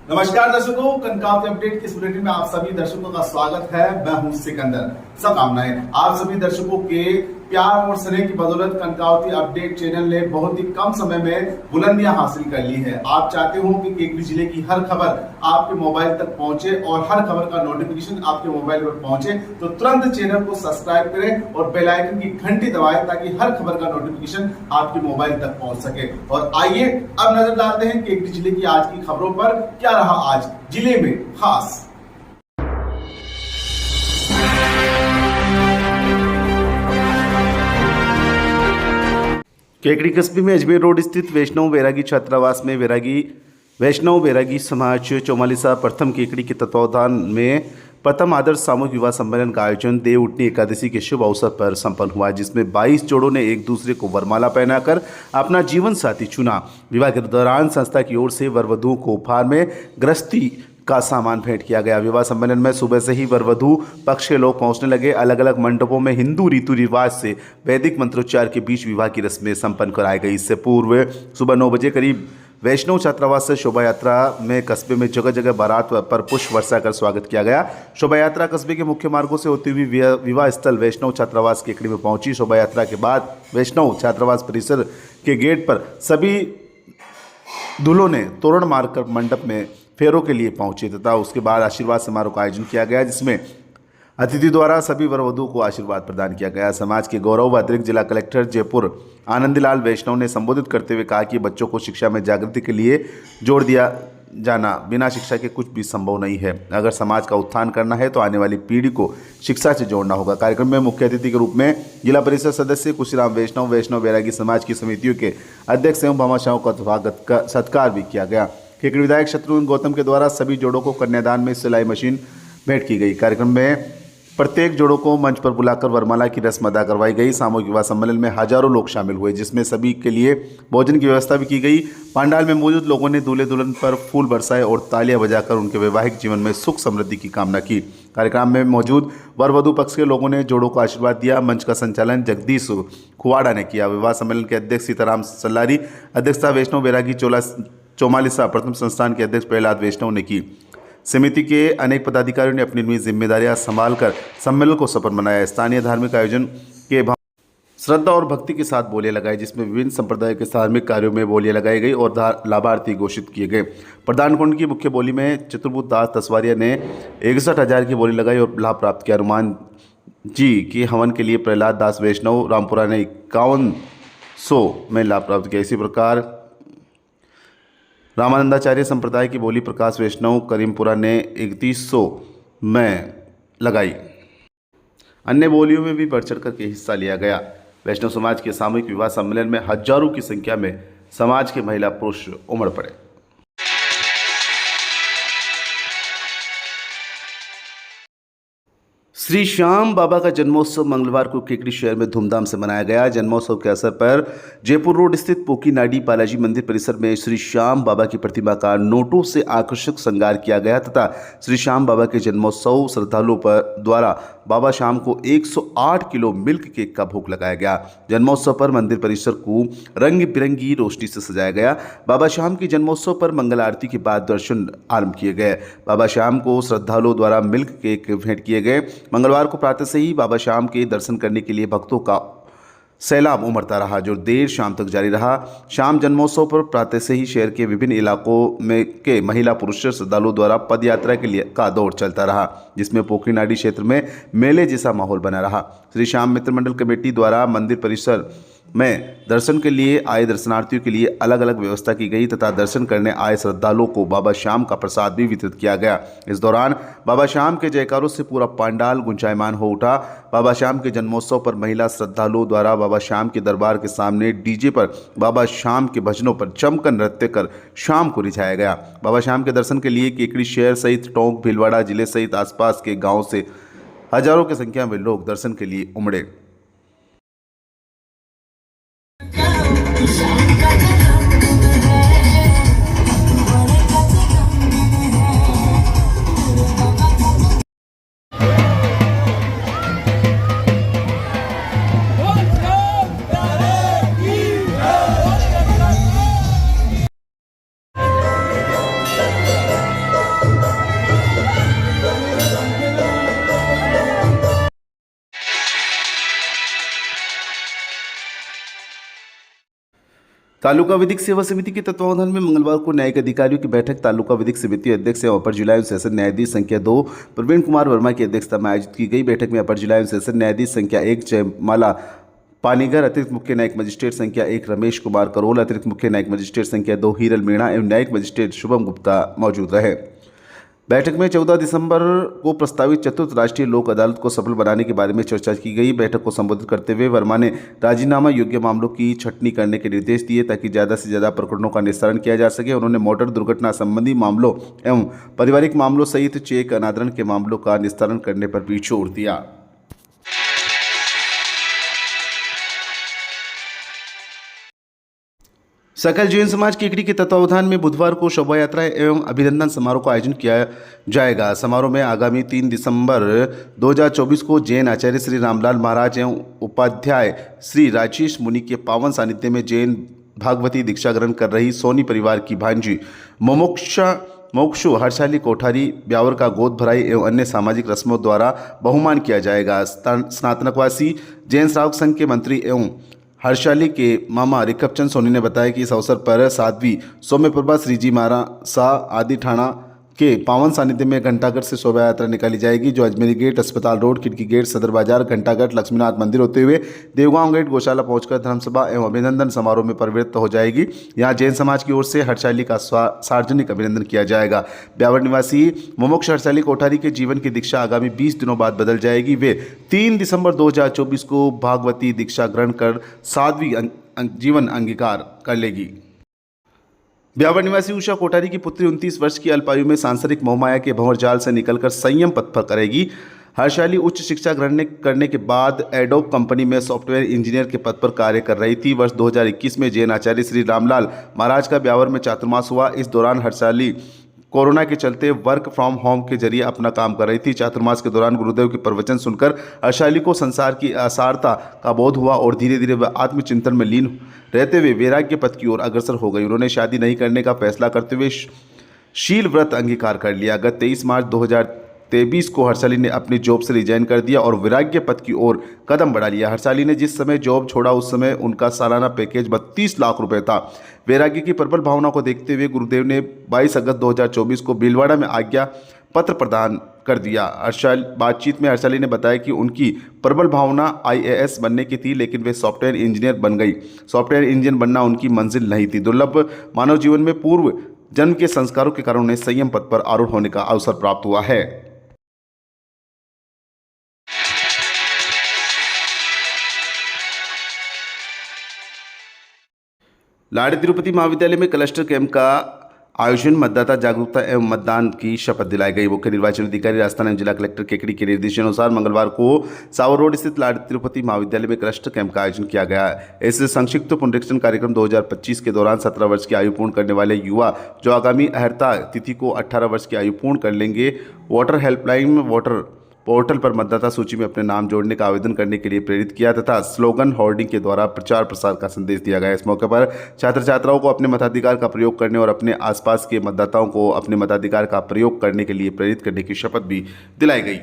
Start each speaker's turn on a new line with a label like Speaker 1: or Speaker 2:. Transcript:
Speaker 1: नमस्कार दर्शकों, कनकावती अपडेट के इस बुलेटिन में आप सभी दर्शकों का स्वागत है। मैं हूं सिकंदर। सब कामनाएं आप सभी दर्शकों के प्यार और स्नेह की बदौलत कनकावती अपडेट चैनल ने बहुत ही कम समय में बुलंदियां हासिल कर ली है। आप चाहते हो कि केकड़ी जिले की हर खबर आपके मोबाइल तक पहुंचे और हर खबर का नोटिफिकेशन आपके मोबाइल पर पहुंचे, तो तुरंत चैनल को सब्सक्राइब करें और बेल आइकन की घंटी दबाएं ताकि हर खबर का नोटिफिकेशन आपके मोबाइल तक पहुंच सके। और आइए अब नजर डालते हैं केकड़ी जिले की आज की खबरों पर। क्या रहा आज जिले में खास।
Speaker 2: केकड़ी कस्बे में अजमेर रोड स्थित वैष्णव बैरागी छात्रावास में वैष्णव बैरागी समाज चौमालिसा प्रथम केकड़ी के तत्वावधान में प्रथम आदर्श सामूहिक विवाह सम्मेलन का आयोजन देव उठनी एकादशी के शुभ अवसर पर संपन्न हुआ, जिसमें 22 जोड़ों ने एक दूसरे को वरमाला पहनाकर अपना जीवन साथी चुना। विवाह के दौरान संस्था की ओर से वर वधुओं को उपहार में गृहस्थी का सामान भेंट किया गया। विवाह सम्मेलन में सुबह से ही वर वधु पक्ष के लोग पहुंचने लगे। अलग अलग मंडपों में हिंदू रीति रिवाज से वैदिक मंत्रोच्चार के बीच विवाह की रस्में संपन्न कराई गई। इससे पूर्व सुबह 9 बजे करीब वैष्णव छात्रावास से शोभा यात्रा में कस्बे में जगह जगह बारात पर पुष्प वर्षा कर स्वागत किया गया। शोभा यात्रा कस्बे के मुख्य मार्गों से होती हुई विवाह स्थल वैष्णव छात्रावास केकड़ी में पहुंची। शोभा यात्रा के बाद वैष्णव छात्रावास परिसर के गेट पर सभी दूल्हों ने तोरण मारकर मंडप में फेरों के लिए पहुंचे तथा उसके बाद आशीर्वाद समारोह का आयोजन किया गया, जिसमें अतिथि द्वारा सभी वर वधुओं को आशीर्वाद प्रदान किया गया। समाज के गौरव अतिरिक्त जिला कलेक्टर जयपुर आनंदलाल वैष्णव ने संबोधित करते हुए कहा कि बच्चों को शिक्षा में जागृति के लिए जोड़ दिया जाना बिना शिक्षा के कुछ भी संभव नहीं है। अगर समाज का उत्थान करना है तो आने वाली पीढ़ी को शिक्षा से जोड़ना होगा। कार्यक्रम में मुख्य अतिथि के रूप में जिला परिषद सदस्य कुशीराम वैष्णव बैरागी समाज की समितियों के अध्यक्ष एवं भामाशाहों का स्वागत का सत्कार भी किया गया। केकड़ी विधायक शत्रुघ्न गौतम के द्वारा सभी जोड़ों को कन्यादान में सिलाई मशीन भेंट की गई। कार्यक्रम में प्रत्येक जोड़ों को मंच पर बुलाकर वरमाला की रस्म अदा करवाई गई। सामूहिक विवाह सम्मेलन में हजारों लोग शामिल हुए, जिसमें सभी के लिए भोजन की व्यवस्था भी की गई। पंडाल में मौजूद लोगों ने दूल्हे दुल्हन पर फूल बरसाए और तालियां बजाकर उनके वैवाहिक जीवन में सुख समृद्धि की कामना की। कार्यक्रम में मौजूद वर वधु पक्ष के लोगों ने जोड़ों को आशीर्वाद दिया। मंच का संचालन जगदीश खुवाड़ा ने किया। विवाह सम्मेलन के अध्यक्ष सीताराम सल्लारी, अध्यक्षता वैष्णव बैरागी चौमालिसा प्रथम संस्थान के अध्यक्ष प्रहलाद वैष्णव ने की। समिति के अनेक पदाधिकारियों ने अपनी जिम्मेदारियां संभालकर सम्मेलन को सफल बनाया। स्थानीय धार्मिक आयोजन के श्रद्धा और भक्ति के साथ बोलियां लगाई, जिसमें विभिन्न संप्रदाय के धार्मिक कार्यों में बोलियां लगाई गई और लाभार्थी घोषित किए गए। प्रधान कुंड की मुख्य बोली में चतुर्भुज दास तसवारिया ने 61,000 की बोली लगाई और लाभ प्राप्त किया। हनुमान जी के हवन के लिए प्रहलाद दास वैष्णव रामपुरा ने 5100 में लाभ प्राप्त किया। इसी प्रकार रामानंदाचार्य संप्रदाय की बोली प्रकाश वैष्णव करीमपुरा ने 3100 में लगाई। अन्य बोलियों में भी बढ़ चढ़ कर के हिस्सा लिया गया। वैष्णव समाज के सामूहिक विवाह सम्मेलन में हजारों की संख्या में समाज के महिला पुरुष उमड़ पड़े। श्री श्याम बाबा का जन्मोत्सव मंगलवार को केकड़ी शहर में धूमधाम से मनाया गया। जन्मोत्सव के अवसर पर जयपुर रोड स्थित पोकी नाडी बालाजी मंदिर परिसर में श्री श्याम बाबा की प्रतिमा का नोटों से आकर्षक श्रृंगार किया गया तथा श्री श्याम बाबा के जन्मोत्सव श्रद्धालुओं द्वारा बाबा श्याम को 108 किलो मिल्क केक का भोग लगाया गया। जन्मोत्सव पर मंदिर परिसर को रंग बिरंगी रोशनी से सजाया गया। बाबा श्याम के जन्मोत्सव पर मंगल आरती के बाद दर्शन आरंभ किए गए। बाबा श्याम को श्रद्धालुओं द्वारा मिल्क केक भेंट किए गए। मंगलवार को प्रातः से ही बाबा श्याम के दर्शन करने के लिए भक्तों का सैलाब उमड़ता रहा, जो देर शाम तक जारी रहा। शाम जन्मोत्सव पर प्रातः से ही शहर के विभिन्न इलाकों में के महिला पुरुष श्रद्धालुओं द्वारा पद यात्रा के लिए का दौर चलता रहा, जिसमें पोखरीनाडी क्षेत्र में मेले जैसा माहौल बना रहा। श्री श्याम मित्र मंडल कमेटी द्वारा मंदिर परिसर में दर्शन के लिए आए दर्शनार्थियों के लिए अलग अलग व्यवस्था की गई तथा दर्शन करने आए श्रद्धालुओं को बाबा श्याम का प्रसाद भी वितरित किया गया। इस दौरान बाबा श्याम के जयकारों से पूरा पंडाल गुंजायमान हो उठा। बाबा श्याम के जन्मोत्सव पर महिला श्रद्धालुओं द्वारा बाबा श्याम के दरबार के सामने डीजे पर बाबा श्याम के भजनों पर जमकर नृत्य कर शाम को रिझाया गया। बाबा श्याम के दर्शन के लिए केकड़ी शहर सहित टोंक भीलवाड़ा जिले सहित आसपास के गाँव से हजारों की संख्या में लोग दर्शन के लिए उमड़े। तालुका विधिक सेवा समिति के तत्वावधान में मंगलवार को न्यायिक अधिकारियों की बैठक तालुका विधिक समिति अध्यक्ष एवं अपर जिला एवं सेशन न्यायाधीश संख्या 2 प्रवीण कुमार वर्मा की अध्यक्षता में आयोजित की गई। बैठक में अपर जिला एवं सेशन न्यायाधीश संख्या 1 जयमाला पानीगर, अतिरिक्त मुख्य न्यायिक मजिस्ट्रेट संख्या 1 रमेश कुमार करोल, अतिरिक्त मुख्य न्यायिक मजिस्ट्रेट संख्या 2 हीरल मीणा एवं न्यायिक मजिस्ट्रेट शुभम गुप्ता मौजूद रहे। बैठक में 14 दिसंबर को प्रस्तावित चतुर्थ राष्ट्रीय लोक अदालत को सफल बनाने के बारे में चर्चा की गई। बैठक को संबोधित करते हुए वर्मा ने राजीनामा योग्य मामलों की छंटनी करने के निर्देश दिए ताकि ज़्यादा से ज़्यादा प्रकरणों का निस्तारण किया जा सके। उन्होंने मोटर दुर्घटना संबंधी मामलों एवं पारिवारिक मामलों सहित चेक अनादरण के मामलों का निस्तारण करने पर भी जोर दिया। सकल जैन समाज केकड़ी के तत्वावधान में बुधवार को शोभा यात्रा एवं अभिनंदन समारोह का आयोजन किया जाएगा। समारोह में आगामी 3 दिसंबर 2024 को जैन आचार्य श्री रामलाल महाराज एवं उपाध्याय श्री राजेश मुनि के पावन सानिध्य में जैन भागवती दीक्षा ग्रहण कर रही सोनी परिवार की भांजी मोक्षु हर्षाली कोठारी ब्यावर का गोद भराई एवं अन्य सामाजिक रस्मों द्वारा बहुमान किया जाएगा। स्नातकवासी जैन श्रावक संघ के मंत्री एवं हर्षाली के मामा रिकपचंद सोनी ने बताया कि इस अवसर पर साध्वी सौम्यप्रभा श्रीजी महाराज शाह आदि ठाणा के पावन सानिध्य में घंटाघर से शोभा यात्रा निकाली जाएगी, जो अजमेरी गेट, अस्पताल रोड, खिड़की गेट, सदर बाजार, घंटाघर, लक्ष्मीनाथ मंदिर होते हुए देवगांव गेट, गौशाला पहुंचकर धर्मसभा एवं अभिनंदन समारोह में प्रवृत्त हो जाएगी। यहां जैन समाज की ओर से हर्षाली का सार्वजनिक अभिनंदन किया जाएगा। ब्यावर निवासी मोमोक्ष हर्षाली कोठारी के जीवन की दीक्षा आगामी 20 दिनों बाद बदल जाएगी। वे 3 दिसंबर 2024 को भागवती दीक्षा ग्रहण कर साध्वी जीवन अंगीकार कर लेगी। ब्यावर निवासी उषा कोठारी की पुत्री 29 वर्ष की अल्पायु में सांसारिक मोहमाया के भंवर जाल से निकलकर संयम पथ पर करेगी। हर्षाली उच्च शिक्षा ग्रहण करने के बाद एडोब कंपनी में सॉफ्टवेयर इंजीनियर के पद पर कार्य कर रही थी। वर्ष 2021 में जैन आचार्य श्री रामलाल महाराज का ब्यावर में चातुर्मास हुआ। इस दौरान हर्षाली कोरोना के चलते वर्क फ्रॉम होम के जरिए अपना काम कर रही थी। चातुर्मास के दौरान गुरुदेव के प्रवचन सुनकर हर्षाली को संसार की असारता का बोध हुआ और धीरे धीरे वह आत्मचिंतन में लीन रहते हुए वैराग्य पथ की ओर अग्रसर हो गई। उन्होंने शादी नहीं करने का फैसला करते हुए शील व्रत अंगीकार कर लिया। गत 23 मार्च 2023 को हर्षाली ने अपनी जॉब से रिजाइन कर दिया और वैराग्य पथ की ओर कदम बढ़ा लिया। हर्षाली ने जिस समय जॉब छोड़ा उस समय उनका सालाना पैकेज 32 लाख रुपए था। वैराग्य की प्रबल भावना को देखते हुए गुरुदेव ने 22 अगस्त 2024 को भीलवाड़ा में आज्ञा पत्र प्रदान कर दिया। बातचीत में हर्षाली ने बताया कि उनकी प्रबल भावना IAS बनने की थी, लेकिन वे सॉफ्टवेयर इंजीनियर बन गई। सॉफ्टवेयर इंजीनियर बनना उनकी मंजिल नहीं थी। दुर्लभ मानव जीवन में पूर्व जन्म के संस्कारों के कारण उन्हें संयम पथ पर आरूढ़ होने का अवसर प्राप्त हुआ है। लाड़ी तिरुपति महाविद्यालय में क्लस्टर कैंप का आयोजन, मतदाता जागरूकता एवं मतदान की शपथ दिलाई गई। मुख्य निर्वाचन अधिकारी राजस्थान एवं जिला कलेक्टर केकड़ी के निर्देशानुसार मंगलवार को सावर रोड स्थित लाड़ी तिरुपति महाविद्यालय में क्लस्टर कैंप का आयोजन किया गया है। इस संक्षिप्त पुनरीक्षण कार्यक्रम 2025 के दौरान 17 वर्ष की आयु पूर्ण करने वाले युवा जो आगामी अहर्ता तिथि को 18 वर्ष की आयु पूर्ण कर लेंगे, वोटर हेल्पलाइन वोटर पोर्टल पर मतदाता सूची में अपने नाम जोड़ने का आवेदन करने के लिए प्रेरित किया तथा स्लोगन होर्डिंग के द्वारा प्रचार प्रसार का संदेश दिया गया। इस मौके पर छात्र छात्राओं को अपने मताधिकार का प्रयोग करने और अपने आसपास के मतदाताओं को अपने मताधिकार का प्रयोग करने के लिए प्रेरित करने की शपथ भी दिलाई गई।